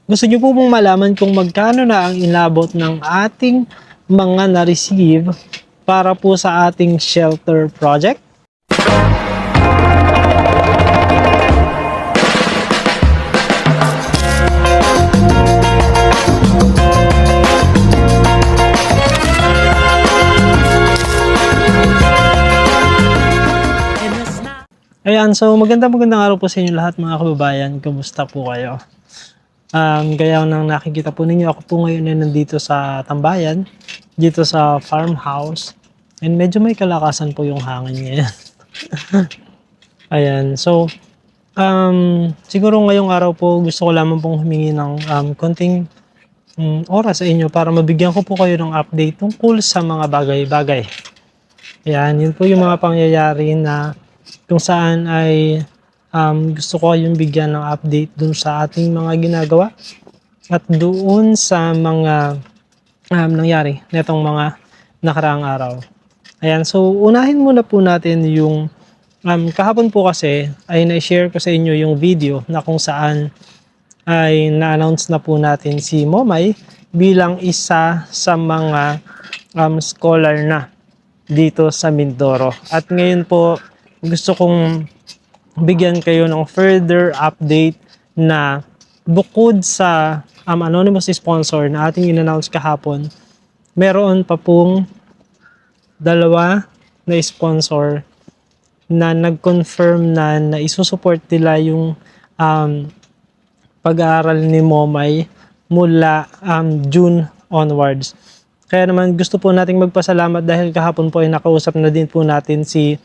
Gusto niyo po bang malaman kung magkano na ang inabot ng ating mga na-receive para po sa ating shelter project? Ayan, so magandang araw po sa inyo lahat mga kababayan. Kumusta po kayo? Gaya ng nakikita po ninyo, ako po ngayon ay nandito sa tambayan, dito sa farmhouse. And medyo may kalakasan po yung hangin ngayon. Ayan, so siguro ngayong araw po gusto ko lamang pong humingi ng konting oras sa inyo para mabigyan ko po kayo ng update tungkol sa mga bagay-bagay. Ayan, yun po yung mga pangyayari na kung saan ay gusto ko kayong bigyan ng update dun sa ating mga ginagawa at doon sa mga nangyari netong mga nakaraang araw. Ayan, so unahin muna po natin yung kahapon po kasi ay na-share ko sa inyo yung video na kung saan ay na-announce na po natin si Momay bilang isa sa mga scholar na dito sa Mindoro. At ngayon po gusto kong bigyan kayo ng further update na bukod sa anonymous sponsor na ating in-announce kahapon, meron pa pong dalawa na sponsor na nag-confirm na isusupport nila yung pag-aaral ni Momay mula June onwards. Kaya naman gusto po nating magpasalamat dahil kahapon po ay nakausap na din po natin si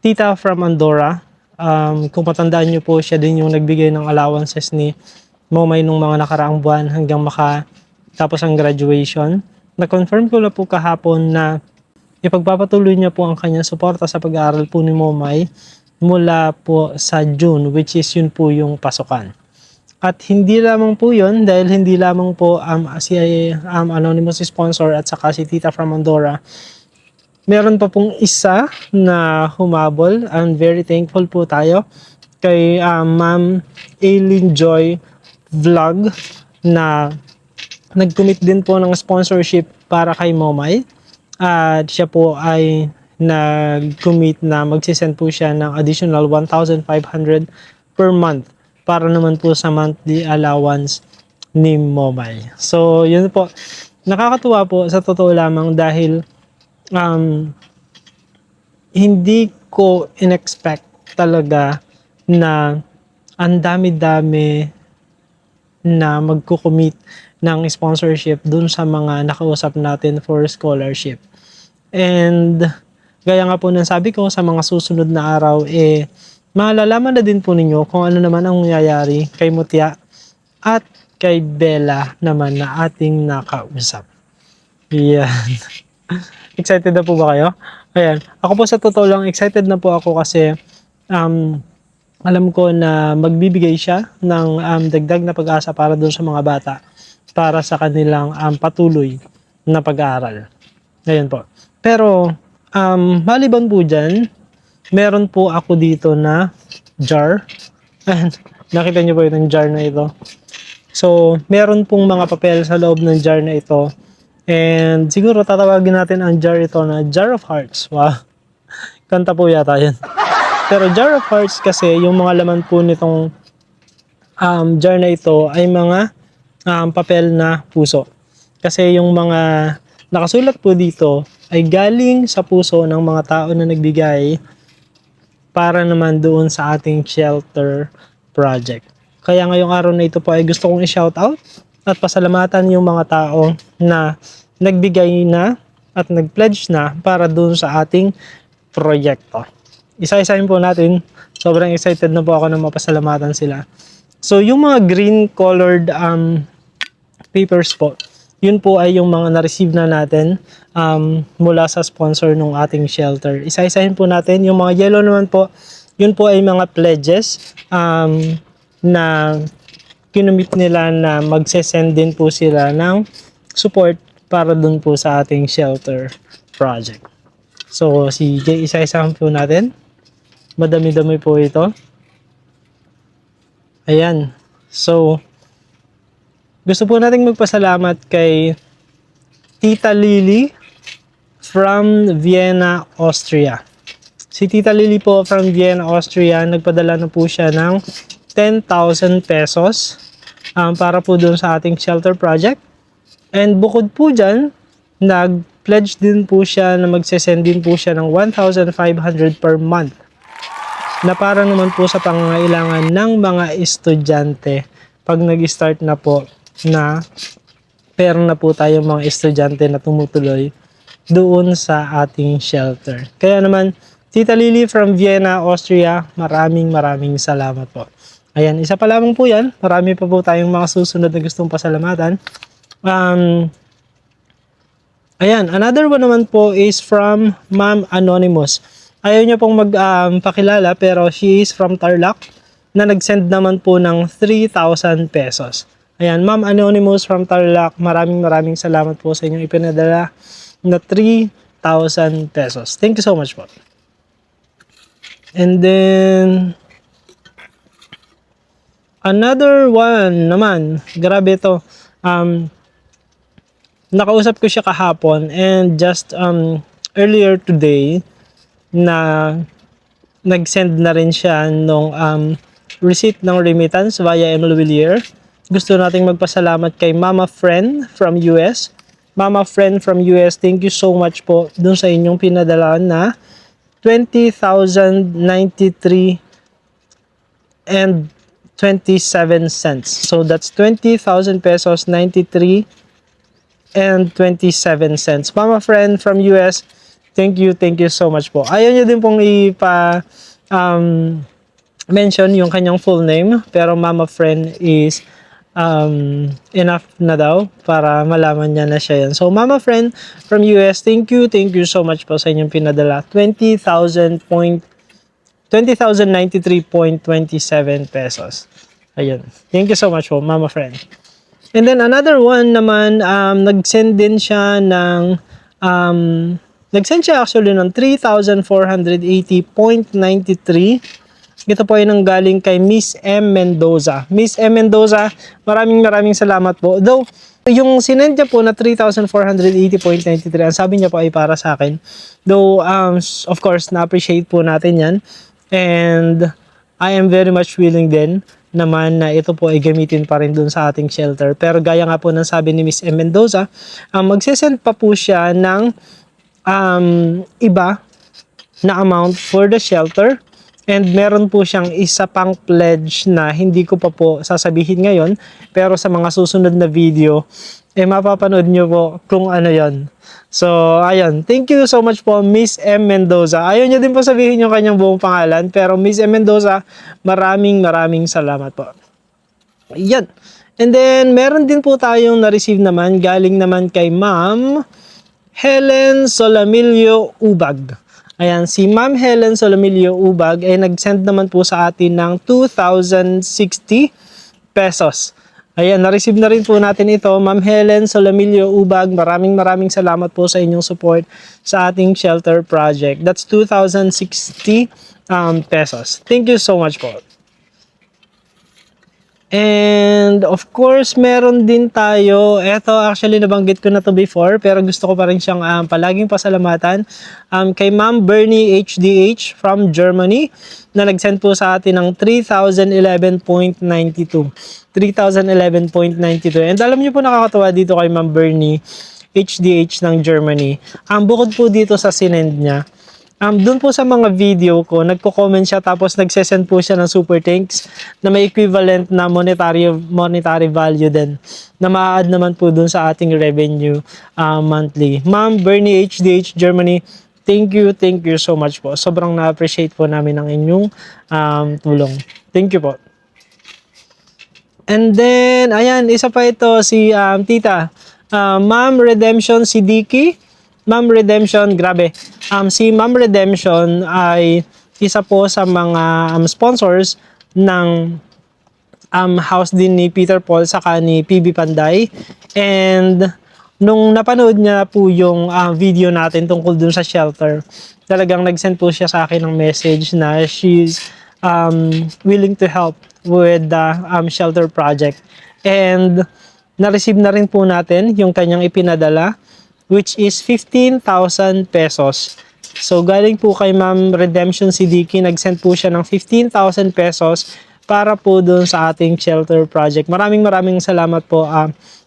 Tita from Andorra. Kung matandaan nyo po, siya din yung nagbigay ng allowances ni Momay nung mga nakaraang buwan hanggang makatapos ang graduation. Na-confirm ko na po kahapon na ipagpapatuloy niya po ang kanyang suporta sa pag-aaral po ni Momay mula po sa June, which is yun po yung pasukan. At hindi lamang po yun, dahil hindi lamang po si anonymous sponsor at saka si Tita from Andorra, meron pa pong isa na humabol. I'm very thankful po tayo kay Ma'am Aileen Joy Vlog na nag-commit din po ng sponsorship para kay Momay. At siya po ay nag-commit na magsisend po siya ng additional 1,500 per month para naman po sa monthly allowance ni Momay. So, yun po. Nakakatuwa po sa totoo lamang dahil hindi ko in-expect talaga na ang dami-dami na magko-commit ng sponsorship dun sa mga nakausap natin for scholarship. And gaya nga po ng sabi ko, sa mga susunod na araw, malalaman na din po ninyo kung ano naman ang nangyayari kay Mutya at kay Bella naman na ating nakausap. Yan. Excited na po ba kayo? Ayan. Ako po sa totoo lang, excited na po ako kasi alam ko na magbibigay siya ng dagdag na pag-asa para doon sa mga bata para sa kanilang patuloy na pag-aaral. Ayan po. Pero maliban po dyan, meron po ako dito na jar. Ayan. Nakita niyo po yung jar na ito. So, meron pong mga papel sa loob ng jar na ito. And siguro tatawagin natin ang jar ito na Jar of Hearts. Wow. Kanta po yata yun. Pero Jar of Hearts kasi yung mga laman po nitong jar na ito ay mga papel na puso. Kasi yung mga nakasulat po dito ay galing sa puso ng mga tao na nagbigay para naman doon sa ating shelter project. Kaya ngayong araw na ito po ay gusto kong i-shoutout at pasalamatan yung mga tao na nagbigay na at nag-pledge na para doon sa ating proyekto. Isa-isahin po natin. Sobrang excited na po ako na mapasalamatan sila. So, yung mga green colored papers po, yun po ay yung mga na-receive na natin mula sa sponsor ng ating shelter. Isa-isahin po natin. Yung mga yellow naman po, yun po ay mga pledges na kinumit nila na magsesend din po sila ng support para dun po sa ating shelter project. So, sige, isa-isahan po natin. Madami-dami po ito. Ayan. So, Gusto po nating magpasalamat kay Tita Lily from Vienna, Austria. Si Tita Lily po from Vienna, Austria, nagpadala na po siya ng 10,000 pesos para po doon sa ating shelter project. And bukod po dyan, nag-pledge din po siya na magsesend din po siya ng 1,500 per month na para naman po sa pangangailangan ng mga estudyante pag nag-start na po na meron na po tayong mga estudyante na tumutuloy doon sa ating shelter. Kaya naman, Tita Lily from Vienna, Austria, maraming salamat po. Ayan, isa pa lamang po yan. Marami pa po tayong mga susunod na gustong pasalamatan. Ayan, another one naman po is from Ma'am Anonymous. Ayaw niya pong magpakilala pero she is from Tarlac na nag-send naman po ng 3,000 pesos. Ayan, Ma'am Anonymous from Tarlac, maraming salamat po sa inyong ipinadala na 3,000 pesos. Thank you so much po. And then, another one naman, grabe to. Nakausap ko siya kahapon and just earlier today na nag-send na rin siya nung receipt ng remittance via Emil Villier. Gusto nating magpasalamat kay Mama Friend from US. Mama Friend from US, thank you so much po dun sa inyong pinadalaan na 20,093 and 27 cents. So that's 20,000 pesos 93 and 27 cents. Mama Friend from US, thank you so much po. Ayaw niyo din pong mention yung kanyang full name, pero Mama Friend is enough na daw para malaman niya na siya yan. So Mama Friend from US, thank you so much po sa inyong pinadala. 20,093.27 pesos. Ayun. Thank you so much po, Mama Friend. And then another one naman, nag-send din siya ng nag-send siya actually ng 3,480.93. Ito po ay nanggaling kay Miss M. Mendoza. Miss M. Mendoza, maraming salamat po. Though, yung sinend niya po na 3,480.93, ang sabi niya po ay para sa akin. Though, of course, na-appreciate po natin yan. And I am very much willing din naman na ito po ay gamitin pa rin dun sa ating shelter. Pero gaya nga po ng sabi ni Miss M. Mendoza, magsesend pa po siya ng iba na amount for the shelter. And meron po siyang isa pang pledge na hindi ko pa po sasabihin ngayon. Pero sa mga susunod na video, mapapanood nyo po kung ano yon. So, ayun. Thank you so much po, Miss M. Mendoza. Ayaw nyo din po sabihin yung kanyang buong pangalan. Pero Miss M. Mendoza, maraming salamat po. Yan. And then, meron din po tayong na-receive naman. Galing naman kay Ma'am Helen Solamilio Ubag. Ayan, si Ma'am Helen Solamilio Ubag ay nag-send naman po sa atin ng 2,060 pesos. Ayan, na-receive na rin po natin ito. Ma'am Helen Solamilio Ubag, maraming salamat po sa inyong support sa ating shelter project. That's 2,060 pesos. Thank you so much po. And of course, meron din tayo, eto actually nabanggit ko na to before, pero gusto ko pa rin siyang palaging pasalamatan kay Ma'am Bernie HDH from Germany na nag-send po sa atin ng 3,011.92. 3,011.92. And alam niyo po, nakakatawa dito kay Ma'am Bernie HDH ng Germany. Bukod po dito sa sinend niya, doon po sa mga video ko, nagko-comment siya tapos nagsesend po siya ng super thanks na may equivalent na monetary value din na ma-add naman po doon sa ating revenue monthly. Ma'am Bernie HDH Germany, thank you so much po. Sobrang na-appreciate po namin ang inyong tulong. Thank you po. And then, ayan, isa pa ito si Tita. Ma'am Redemption Siddiqui. Ma'am Redemption, grabe. Si Ma'am Redemption ay isa po sa mga sponsors ng house din ni Peter Paul saka ni PB Panday. And nung napanood niya po yung video natin tungkol dun sa shelter, talagang nag-send po siya sa akin ng message na she's willing to help with the shelter project. And na-receive na rin po natin yung kanyang ipinadala, which is 15,000 pesos. So, galing po kay Ma'am Redemption Siddiqui, nag-send po siya ng 15,000 pesos para po doon sa ating shelter project. Maraming salamat po,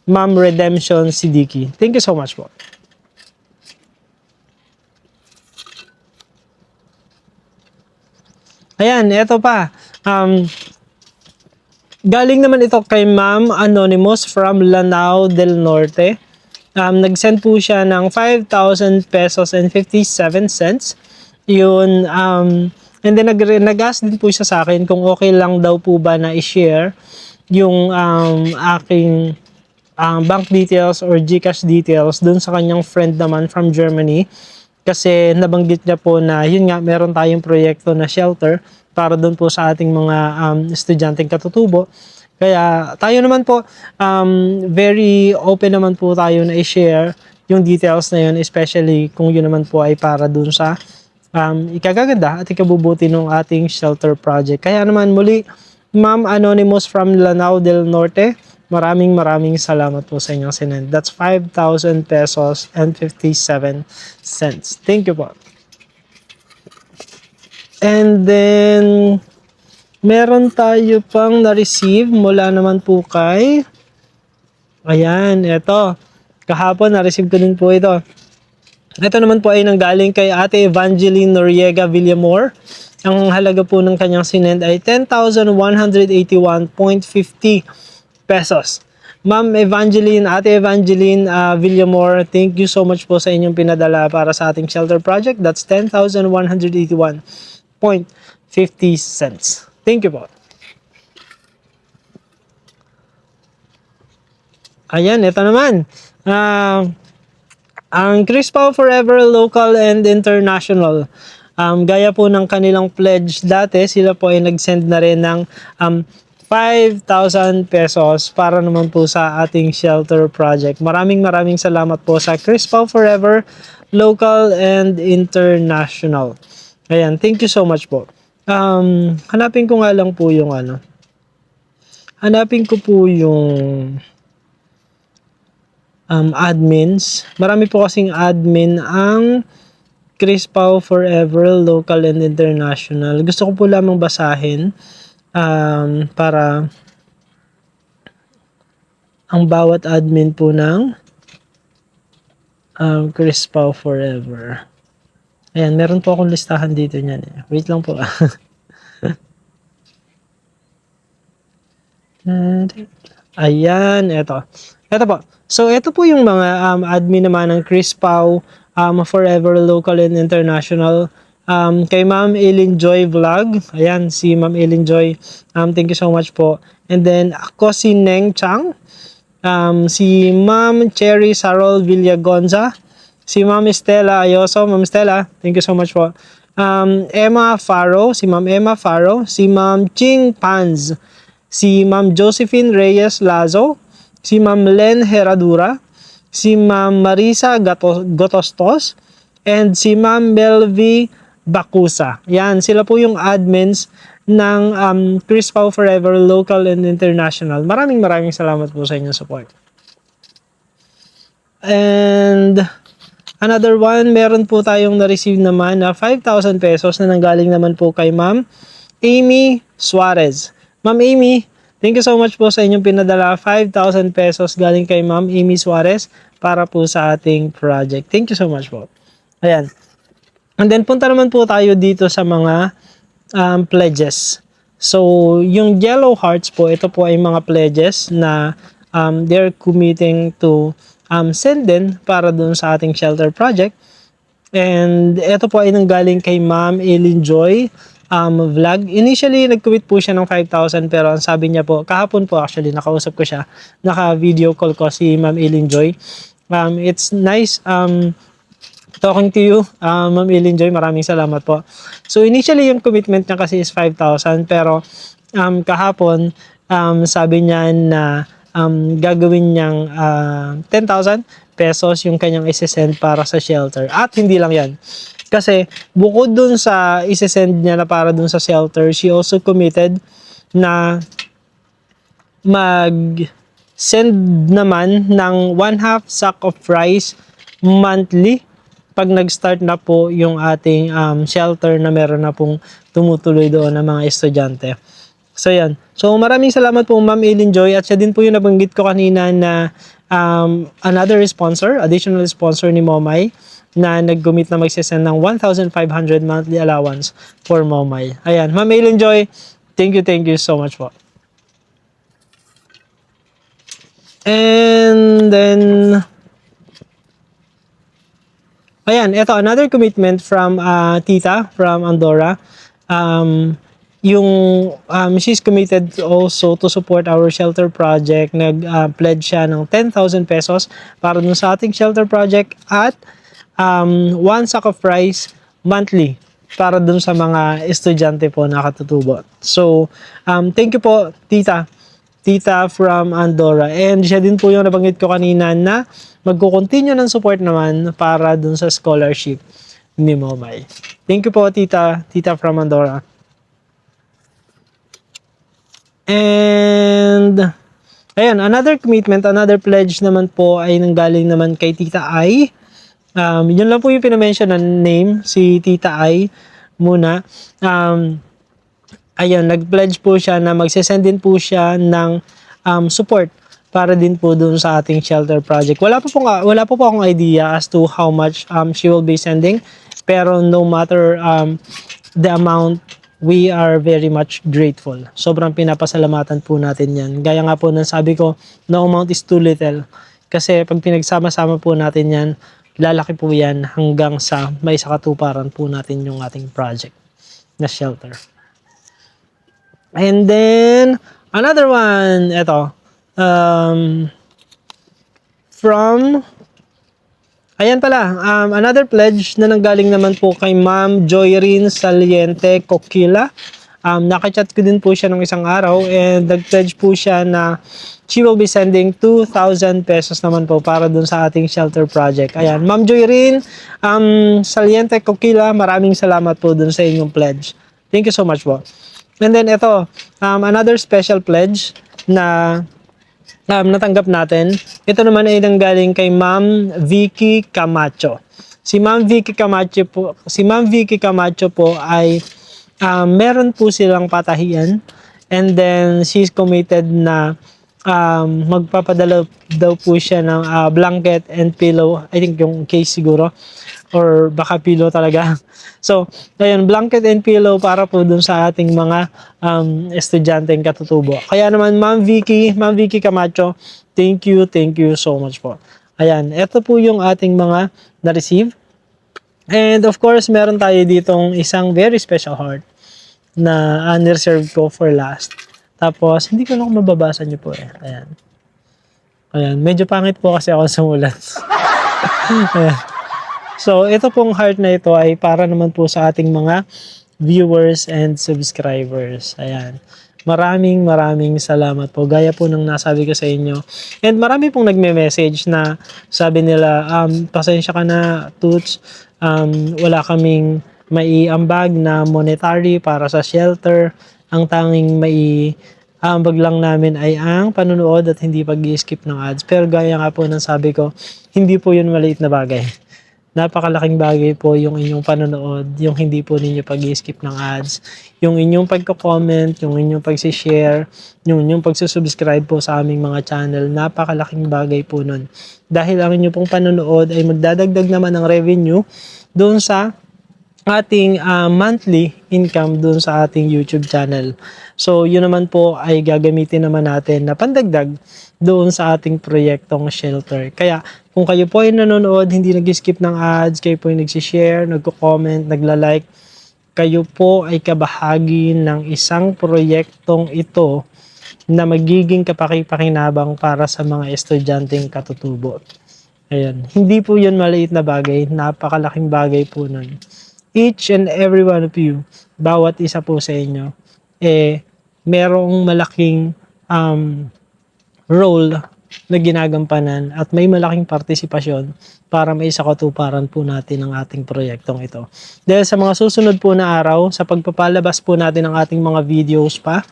Ma'am Redemption Siddiqui. Thank you so much po. Ayan, eto pa. Galing naman ito kay Ma'am Anonymous from Lanao del Norte. Nag-send po siya ng 5,000 pesos and 57 cents. Yun, and then nag-ask din po siya sa akin kung okay lang daw po ba na i-share yung aking bank details or GCash details dun sa kanyang friend naman from Germany. Kasi nabanggit niya po na yun nga, meron tayong proyekto na shelter para dun po sa ating mga estudyanteng katutubo. Kaya tayo naman po, very open naman po tayo na i-share yung details na yun, especially kung yun naman po ay para dun sa ikagaganda at ikabubuti ng ating shelter project. Kaya naman muli, Ma'am Anonymous from Lanao del Norte, maraming salamat po sa inyong sinend. That's 5,000 pesos and 57 cents. Thank you po. And then, meron tayo pang na-receive mula naman po kay, ayan, eto. Kahapon na-receive ko din po ito. Ito naman po ay nanggaling kay Ate Evangeline Noriega Villamor. Ang halaga po ng kanyang sinend ay 10,181.50 pesos. Ma'am Evangeline, Ate Evangeline Villamor, thank you so much po sa inyong pinadala para sa ating shelter project. That's 10,181.50 cents. Thank you po. Ayan, ito naman. Ang Crispo Forever Local and International. Gaya po ng kanilang pledge dati, sila po ay nag-send na rin ng 5,000 pesos para naman po sa ating shelter project. Maraming salamat po sa Crispo Forever Local and International. Ayan, thank you so much po. Hanapin ko nga lang po yung hanapin ko po yung admins. Marami po kasing admin ang Crispo Forever Local and International. Gusto ko po lamang basahin para ang bawat admin po ng Crispo Forever. Ayan, meron po akong listahan dito niyan. Wait lang po. Ayan, eto. Eto po. So, ito po yung mga admin naman ng Crispo Forever Local and International. Kay Ma'am Ellen Joy Vlog. Ayan, si Ma'am Ellen Joy. Thank you so much po. And then, ako si Neng Chang. Si Ma'am Cherry Sarol Villagonza. Si Ma'am Estela Ayoso. Ma'am Estela, thank you so much po. Emma Faro. Si Ma'am Emma Faro. Si Ma'am Ching Panz. Si Ma'am Josephine Reyes Lazo. Si Ma'am Len Heradura. Si Ma'am Marisa Gotostos. And si Ma'am Melvi Bakusa. Yan, sila po yung admins ng Crispo Forever Local and International. Maraming salamat po sa inyong support. And another one, meron po tayong na-receive naman na 5,000 pesos na nanggaling naman po kay Ma'am Amy Suarez. Ma'am Amy, thank you so much po sa inyong pinadala. 5,000 pesos galing kay Ma'am Amy Suarez para po sa ating project. Thank you so much po. Ayan. And then punta naman po tayo dito sa mga pledges. So, yung Yellow Hearts po, ito po ay mga pledges na they're committing to send din para dun sa ating shelter project. And ito po ay nanggaling kay Ma'am Ellen Joy Vlog. Initially, nag-commit po siya ng 5,000 pero ang sabi niya po, kahapon po actually, nakausap ko siya, naka-video call ko si Ma'am Ellen Joy. It's nice talking to you, Ma'am Ellen Joy. Maraming salamat po. So, initially, yung commitment niya kasi is 5,000 pero kahapon, sabi niya na gagawin niyang 10,000 pesos yung kanyang isesend para sa shelter. At hindi lang yan. Kasi bukod dun sa isesend niya na para dun sa shelter, she also committed na send naman ng 1/2 sack of rice monthly pag nag-start na po yung ating shelter na meron na pong tumutuloy doon ng mga estudyante. So yan. So maraming salamat po Ma'am Eileen Joy, at siya din po yung nabanggit ko kanina na another sponsor, additional sponsor ni Momay, na nag-commit na magsisend ng 1,500 monthly allowance for Momay. Ayan, Ma'am Eileen Joy, thank you so much po. And then, ayan, ito, another commitment from Tita from Andorra. She's committed also to support our shelter project. Nag-pledge siya ng 10,000 pesos para dun sa ating shelter project at 1 sack of rice monthly para dun sa mga estudyante po na katutubo. So, thank you po, Tita from Andorra. And siya din po yung nabanggit ko kanina na magko-continue ng support naman para dun sa scholarship ni Momay. Thank you po, Tita from Andorra. And ayan, another commitment, another pledge naman po ay nanggaling naman kay Tita Ai. Yun lang po yung pinamention na name, si Tita Ai muna. Ayun, nag-pledge po siya na magsisend din po siya ng support para din po dun sa ating shelter project. Wala po po akong idea as to how much she will be sending, pero no matter the amount, we are very much grateful. Sobrang pinapasalamatan po natin yan. Gaya nga po ng sabi ko, no amount is too little. Kasi pag pinagsama-sama po natin yan, lalaki po yan hanggang sa may sakatuparan po natin yung ating project na shelter. And then, another one, ito, ayan pala, another pledge na nanggaling naman po kay Ma'am Joyrine Saliente Coquila. Nakachat ko din po siya ng isang araw and nag-pledge po siya na she will be sending 2,000 pesos naman po para dun sa ating shelter project. Ayan, Ma'am Joyrine Saliente Coquila, maraming salamat po dun sa inyong pledge. Thank you so much po. And then ito, another special pledge na natanggap natin. Ito naman ay nanggaling kay Ma'am Vicky Camacho. Si Ma'am Vicky Camacho po ay meron po silang patahian, and then she's committed na magpapadala daw po siya ng blanket and pillow. I think yung case siguro, or baka pillow talaga. So, ayun, blanket and pillow para po dun sa ating mga estudyanteng katutubo. Kaya naman, Ma'am Vicky Camacho, thank you so much po. Ayan, ito po yung ating mga na-receive. And of course, meron tayo ditong isang very special heart na unreserved ko for last. Tapos, hindi ko na kung mababasa nyo po eh. Ayan. Ayan, medyo pangit po kasi ako sumulat. Ayan. So, ito pong heart na ito ay para naman po sa ating mga viewers and subscribers. Ayan. Maraming salamat po. Gaya po ng nasabi ko sa inyo. And marami pong nagme-message na sabi nila, pasensya ka na, Toots. Wala kaming maiambag na monetary para sa shelter. Ang tanging maiambag lang namin ay ang panunood at hindi pag-i-skip ng ads. Pero gaya nga po ng sabi ko, hindi po yun maliit na bagay. Napakalaking bagay po yung inyong panonood, yung hindi po ninyo pag-skip ng ads, yung inyong pagko-comment, yung inyong pag-share, yung inyong pag-subscribe po sa aming mga channel. Napakalaking bagay po nun. Dahil ang inyong pong panonood ay magdadagdag naman ng revenue doon sa ating monthly income doon sa ating YouTube channel. So, yun naman po ay gagamitin naman natin na pandagdag doon sa ating proyektong shelter. Kaya, kung kayo po ay nanonood, hindi nag-skip ng ads, kayo po ay nagsishare, nagko-comment, nagla-like, kayo po ay kabahagi ng isang proyektong ito na magiging kapaki-pakinabang para sa mga estudyanteng katutubo. Ayan. Hindi po yun maliit na bagay, napakalaking bagay po nun. Each and every one of you, bawat isa po sa inyo, merong malaking role na ginagampanan at may malaking partisipasyon para may sakatuparan po natin ang ating proyektong ito. Dahil sa mga susunod po na araw, sa pagpapalabas po natin ng ating mga videos pa,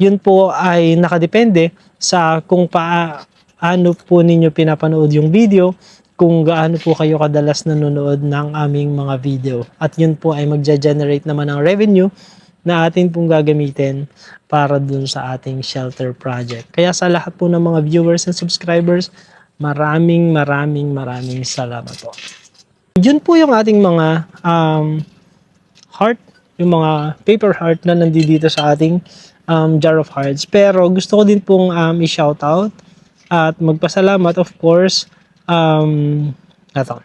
Yun po ay nakadepende sa kung paano po ninyo pinapanood yung video, kung gaano po kayo kadalas nanonood ng aming mga video. At yun po ay magja-generate naman ng revenue na atin pong gagamitin para dun sa ating shelter project. Kaya sa lahat po ng mga viewers and subscribers, maraming salamat po. Yun po yung ating mga heart, yung mga paper heart na nandito sa ating jar of hearts. Pero gusto ko din pong i-shoutout at magpasalamat, of course, ito.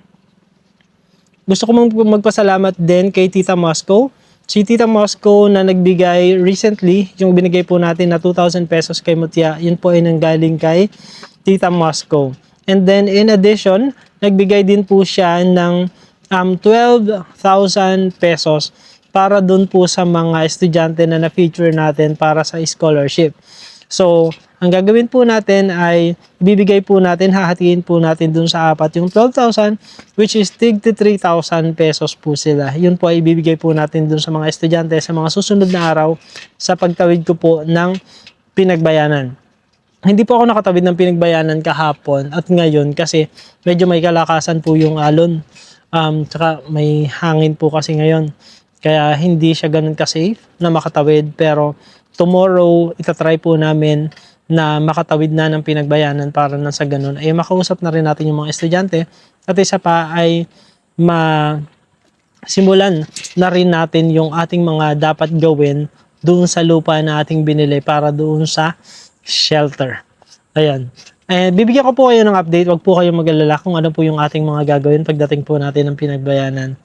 Gusto ko magpasalamat din kay Tita Moscow. Si Tita Moscow na nagbigay recently, yung binigay po natin na 2,000 pesos kay Mutia, yun po ay nanggaling kay Tita Moscow. And then in addition, nagbigay din po siya ng 12,000 pesos para dun po sa mga estudyante na na-feature natin para sa scholarship. So, ang gagawin po natin ay bibigay po natin, hahatiin po natin dun sa apat yung 12,000, which is tig 3,000 pesos po sila. Yun po ay ibibigay po natin dun sa mga estudyante sa mga susunod na araw sa pagtawid ko po ng pinagbayanan. Hindi po ako nakatawid ng pinagbayanan kahapon at ngayon kasi medyo may kalakasan po yung alon. Tsaka may hangin po kasi ngayon. Kaya hindi siya ganun ka-safe na makatawid, pero tomorrow itatry po namin na makatawid na ng pinagbayanan para na sa ganun ay makausap na rin natin yung mga estudyante at isa pa ay simulan na rin natin yung ating mga dapat gawin doon sa lupa na ating binili para doon sa shelter. Ayan. And bibigyan ko po kayo ng update, wag po kayo mag-alala kung ano po yung ating mga gagawin pagdating po natin ng pinagbayanan.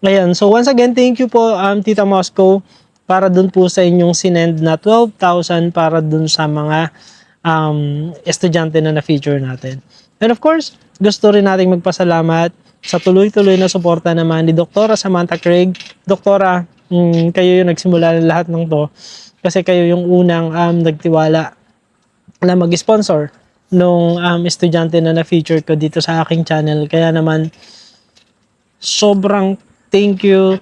Ayan, so once again, thank you po Tita Moscow para dun po sa inyong sinend na 12,000 para dun sa mga estudyante na na-feature natin. And of course, gusto rin nating magpasalamat sa tuloy-tuloy na suporta naman ni Dr. Samantha Craig. Doktora, kayo yung nagsimula ng lahat ng to kasi kayo yung unang nagtiwala na mag-sponsor nung estudyante na na-feature ko dito sa aking channel. Kaya naman, sobrang thank you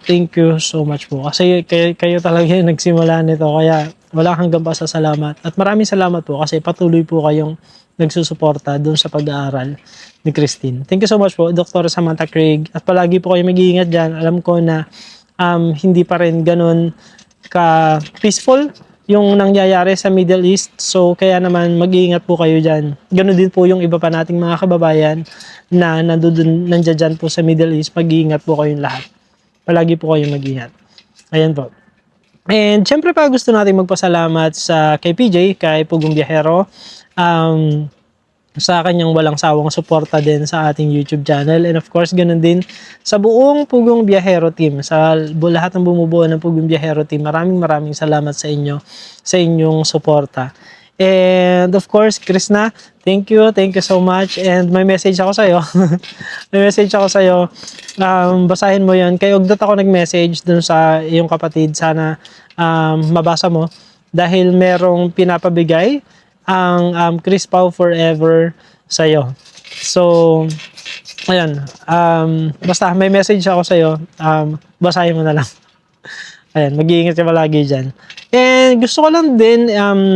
so much po. Kasi kayo talaga yung nagsimula nito. Kaya wala hanggang pa sa salamat. At maraming salamat po kasi patuloy po kayong nagsusuporta doon sa pag-aaral ni Christine. Thank you so much po, Dr. Samantha Craig. At palagi po kayo mag-iingat dyan. Alam ko na hindi pa rin ganun ka-peaceful yung nangyayari sa Middle East. So, kaya naman mag-iingat po kayo dyan. Ganun din po yung iba pa nating mga kababayan na nandiyan dyan po sa Middle East. Mag-iingat po kayong lahat. Palagi po kayong mag-ingat. Ayan po. And syempre pa gusto natin magpasalamat sa kay PJ, kay Pugong Biyahero, sa kanyang walang sawang suporta din sa ating YouTube channel. And of course, ganun din sa buong Pugong Biyahero team, sa lahat ng bumubuo ng Pugong Biyahero team. Maraming salamat sa inyo, sa inyong suporta. And of course, Krishna, thank you so much. And may message ako sa'yo. May message ako sa'yo. Basahin mo yan. Kay Ugdot ako nag-message dun sa iyong kapatid. Sana mabasa mo. Dahil merong pinapabigay ang Chris Pau Forever sa'yo. So, ayan. Basta may message ako sa'yo. Basahin mo na lang. Ayan, mag-iingat ka palagi dyan. And gusto ko lang din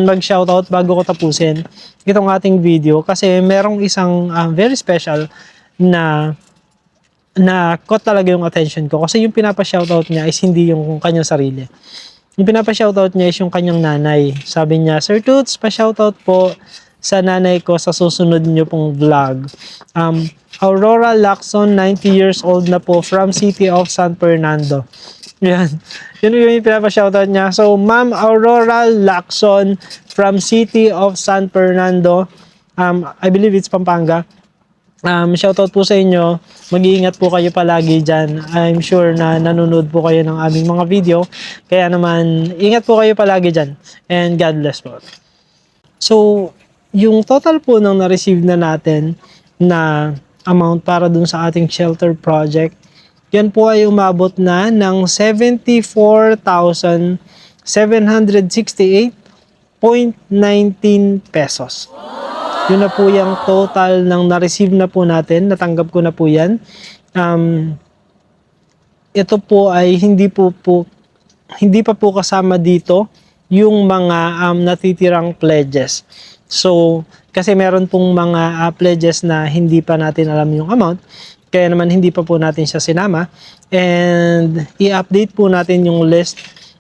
mag-shoutout bago ko tapusin itong ating video kasi merong isang very special na caught talaga yung attention ko kasi yung pinapa-shoutout niya is hindi yung kanyang sarili. Yung pinapa-shoutout niya is yung kanyang nanay. Sabi niya, Sir Toots, pa-shoutout po sa nanay ko sa susunod niyo pong vlog. Aurora Lacson, 90 years old na po from City of San Fernando. Yan. Yun yung pinapa-shoutout niya. So, Ma'am Aurora Lacson from City of San Fernando. I believe it's Pampanga. Shoutout po sa inyo. Mag-iingat po kayo palagi dyan. I'm sure na nanonood po kayo ng aming mga video. Kaya naman, ingat po kayo palagi dyan. And God bless po. So, yung total po ng na-receive na natin na amount para dun sa ating shelter project, yan po ay umabot na ng 74,768.19 pesos. Yun na po yung total ng na-receive na po natin. Natanggap ko na po yan. Ito po ay hindi pa po kasama dito yung mga natitirang pledges. So, kasi meron pong mga pledges na hindi pa natin alam yung amount, kaya naman hindi pa po natin siya sinama, and i-update po natin yung list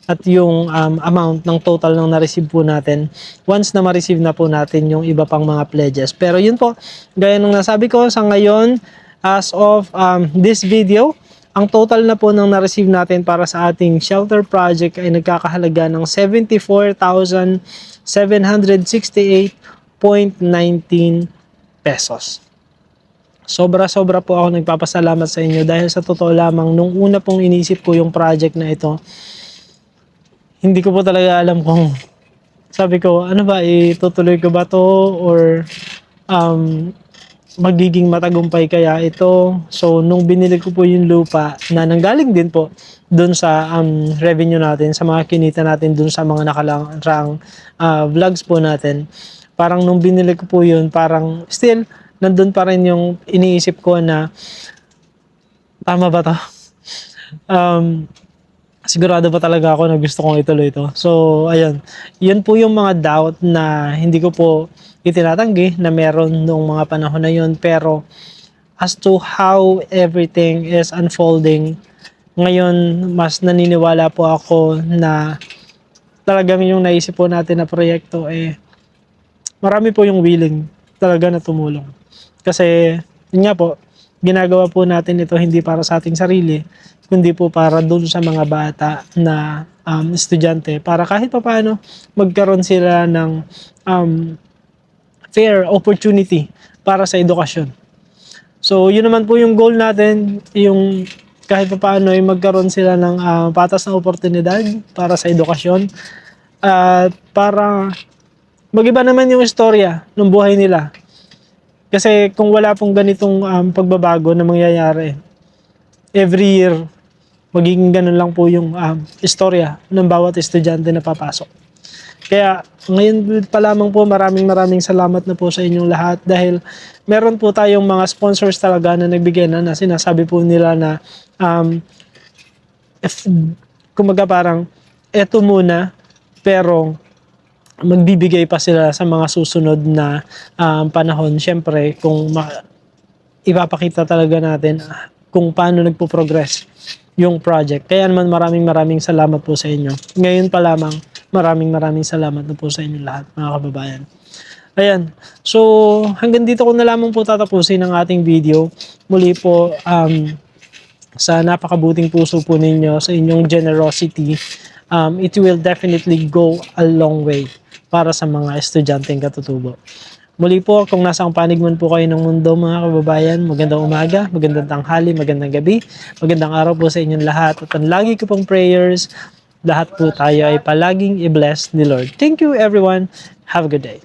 at yung amount ng total ng na-receive po natin once na ma-receive na po natin yung iba pang mga pledges. Pero yun po, gaya ng nasabi ko sa ngayon, as of this video, ang total na po ng na-receive natin para sa ating shelter project ay nagkakahalaga ng 74,768.19 pesos. Sobra-sobra po ako nagpapasalamat sa inyo dahil sa totoo lamang nung una pong inisip ko yung project na ito, hindi ko po talaga alam kung sabi ko, ano ba, itutuloy ko ba to or magiging matagumpay kaya ito. So, nung binili ko po yung lupa na nanggaling din po dun sa revenue natin, sa mga kinita natin dun sa mga nakalaang vlogs po natin, parang nung binili ko po yun, parang still, nandun pa rin yung iniisip ko na tama ba to? Sigurado pa talaga ako na gusto kong ituloy ito. So, ayun. Yun po yung mga doubt na hindi ko po itinatanggi na meron noong mga panahon na yun. Pero, as to how everything is unfolding, ngayon, mas naniniwala po ako na talagang yung naisip po natin na proyekto, marami po yung willing talaga na tumulong. Kasi, yun nga po, ginagawa po natin ito hindi para sa ating sarili, kundi po para doon sa mga bata na estudyante para kahit pa paano magkaroon sila ng fair opportunity para sa edukasyon. So, yun naman po yung goal natin, yung kahit pa paano ay magkaroon sila ng patas na oportunidad para sa edukasyon at para mag-iba naman yung istorya ng buhay nila. Kasi kung wala pong ganitong pagbabago na mangyayari, every year, magiging ganun lang po yung istorya ng bawat estudyante na papasok. Kaya ngayon pa lamang po maraming salamat na po sa inyong lahat dahil meron po tayong mga sponsors talaga na nagbigay na sinasabi po nila na kumaga parang eto muna pero magbibigay pa sila sa mga susunod na panahon. Siyempre kung ipapakita talaga natin kung paano nagpo-progress yung project. Kaya naman maraming salamat po sa inyo. Ngayon pa lamang, maraming salamat na po sa inyo lahat, mga kababayan. Ayan. So, hanggang dito ko na lamang po tatapusin ang ating video. Muli po, sa napakabuting puso po ninyo, sa inyong generosity, it will definitely go a long way para sa mga estudyanteng katutubo. Muli po, kung nasang panig man po kayo ng mundo mga kababayan, magandang umaga, magandang tanghali, magandang gabi, magandang araw po sa inyong lahat. At ang lagi ko pong prayers, lahat po tayo ay palaging i-bless ni Lord. Thank you everyone. Have a good day.